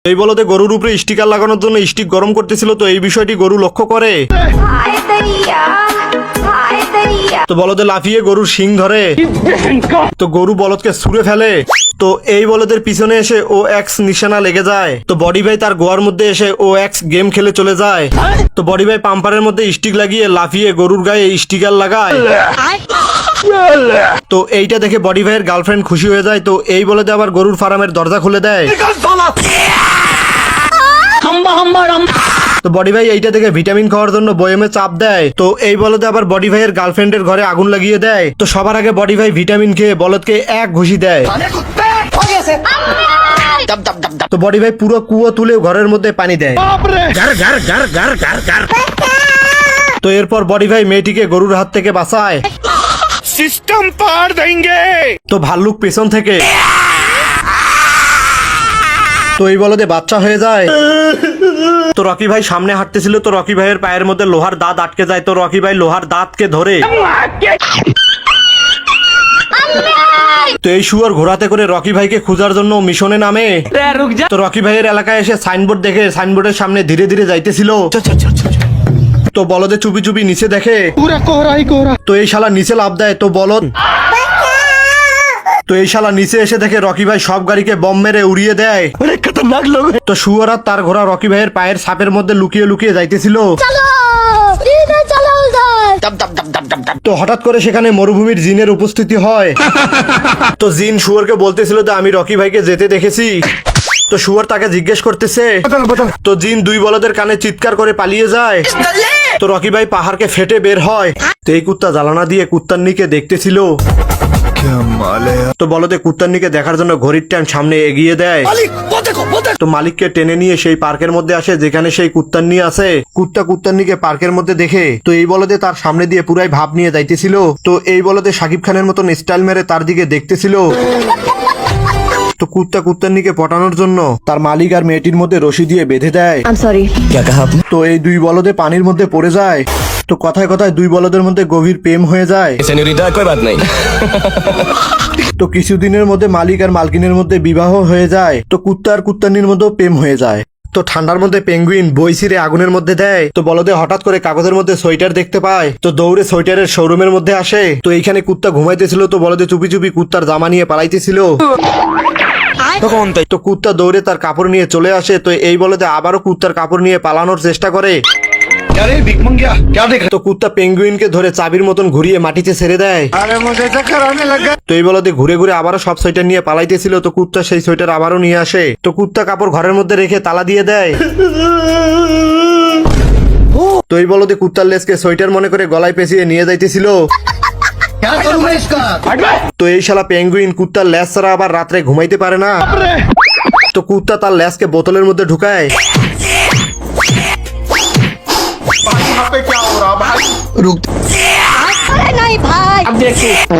এই বলদে গরুর উপরে স্টিকার লাগানোর জন্য স্টিক গরম করতেছিল, তো এই বিষয়টি গরু লক্ষ্য করে। তো বলদে লাফিয়ে গরুর শিং ধরে, তো গরু বলদকে ছুঁড়ে ফেলে। তো এই বলদের পিছনে এসে ও এক্স নিশানা লেগে যায়। তো বডি ভাই তার গোয়ার মধ্যে এসে ও এক্স গেম খেলে চলে যায়। তো বডি ভাই পাম্পারের মধ্যে স্টিক লাগিয়ে লাফিয়ে গরুর গায়ে স্টিকার লাগায়। তো এইটা দেখে বডি ভাইয়ের গার্লফ্রেন্ড খুশি হয়ে যায়। তো এই বলদে আবার গরুর ফার্মের দরজা খুলে দেয়। তো বডি ভাই এইটা দেখে ভিটামিন খাওয়ার জন্য বয়েমে চাপ দেয়। তো এই বলদে আবার বডি ভাইয়ের গার্লফ্রেন্ডের ঘরে আগুন লাগিয়ে দেয়। তো সবার আগে বডি ভাই ভিটামিন খেয়ে বলদকে এক ঘুষি দেয়। তো বডি ভাই পুরো কুয়ো তুলে ঘরের মধ্যে পানি দেয়। তো এরপর বডি ভাই মেয়েটিকে গরুর হাত থেকে বাঁচায়। सिस्टम पार देंगे। তো ভাল্লুক পেছন থেকে। তো এই বলদে বাচ্চা হয়ে যায়। তো রকি ভাই সামনে হাঁটতেছিল, তো রকি ভাইয়ের পায়ের মধ্যে লোহার দাঁত আটকে যায়। তো রকি ভাই লোহার দাঁতকে ধরে। তো এই শুয়োর ঘোড়াতে করে রকি ভাইকে খোঁজার জন্য মিশনে নামে। তো রকি ভাইয়ের এলাকায় এসে সাইনবোর্ড দেখে সাইনবোর্ডের সামনে ধীরে ধীরে যাইতেছিল। তো বলদে চুপি চুপি নিচে দেখে पूरा कोहरा ही कोहरा। তো এই শালা নিচে লাফ দেয়। তো বলদ তো এই শালা নিচে এসে দেখে রকি ভাই সব গাড়িকে বম মেরে উড়িয়ে দেয়। बड़े खतरनाक लोग हैं। তো শুয়োর আর তার ঘোড়া রকি ভাইয়ের পায়ের ছাপের মধ্যে লুকিয়ে লুকিয়ে যাইতেছিল। তো হঠাৎ করে সেখানে মরুভূমির জিনের উপস্থিতি হয়। তো জিন শুয়োরকে বলতেছিল যে আমি রকি ভাইকে যেতে দেখেছি। তো শুয়োর তাকে জিজ্ঞেস করতেছে। তো জিন দুই বলদের কানে চিৎকার করে পালিয়ে যায়। তো রকি ভাই পাহাড়কে ফেটে বের হয়। তো এই কুত্তা জ্বালানা দিয়ে কুত্তান্নিকে দেখতেছিল। তো বলদে কুত্তান্নিকে দেখার জন্য ঘড়ির টাইম সামনে এগিয়ে দেয়। তো মালিককে টেনে নিয়ে সেই পার্কের মধ্যে আসে যেখানে সেই কুত্তান্নি আছে। কুত্তান্নিকে পার্কের মধ্যে দেখে তো এই বলদে তার সামনে দিয়ে পুরাই ভাব নিয়ে যাইতেছিল। তো এই বলদে শাকিব খানের মতন স্টাইল মেরে তার দিকে দেখতেছিল। তো কুত্তান্নিকে পটানোর জন্য তার মালিক আর মেয়েটির মধ্যে রশি দিয়ে বেঁধে দেয়। क्या कहा आपने? তো এই দুই বলদে পানির মধ্যে পড়ে যায়। তো কথায় কথায় দুই বলদের মধ্যে গভীর প্রেম হয়ে যায়। सेन्योरिटा कोई बात नहीं। তো কিছুদিনের মধ্যে মালিক আর মালকিনের মধ্যে বিবাহ হয়ে যায়। তো কুত্তা আর কুত্তান্নির মধ্যেও প্রেম হয়ে যায়। তো ঠান্ডার মধ্যে পেঙ্গুইন বই ছিঁড়ে আগুনের মধ্যে দেয়। তো বলদে হঠাৎ করে কাগজের মধ্যে সোয়েটার দেখতে পায়। তো দৌড়ে সোয়েটারের শোরুমের মধ্যে আসে। তো এইখানে কুত্তা ঘুমাইতেছিল। তো বলদে চুপি চুপি কুত্তার জামা নিয়ে পালাইতেছিল। তো কুত্তা দৌড়ে তার কাপড় নিয়ে চলে আসে। তো এই বলদে আবারও কুত্তার কাপড় নিয়ে পালানোর চেষ্টা করে। अरे बिग मंगिया क्या देख তো কুত্তা পেঙ্গুইনকে ধরে চাবির মতন ঘুরিয়ে মাটিতে ছেড়ে দেয়। अरे मुझे चक्कर आने लगा। তো এই বলদে ঘুরে ঘুরে আবারও সব সোয়েটার নিয়ে পালাইতেছিল। তো কুত্তা সেই সোয়েটার আবারও নিয়ে আসে। তো কুত্তা কাপড় ঘরের মধ্যে রেখে তালা দিয়ে দেয়। তো এই বলদে কুত্তার লেজকে সোয়েটার মনে করে গলায় পেঁচিয়ে নিয়ে যাইতেছিল। क्या करूं मैं इसका? তো এই শালা পেঙ্গুইন কুত্তার লেজ ছাড়া আবার রাত্রে ঘুমাইতে পারে না। তো কুত্তা তার লেজকে বোতলের মধ্যে ঢুকায়। रुक नहीं भाई अब देखो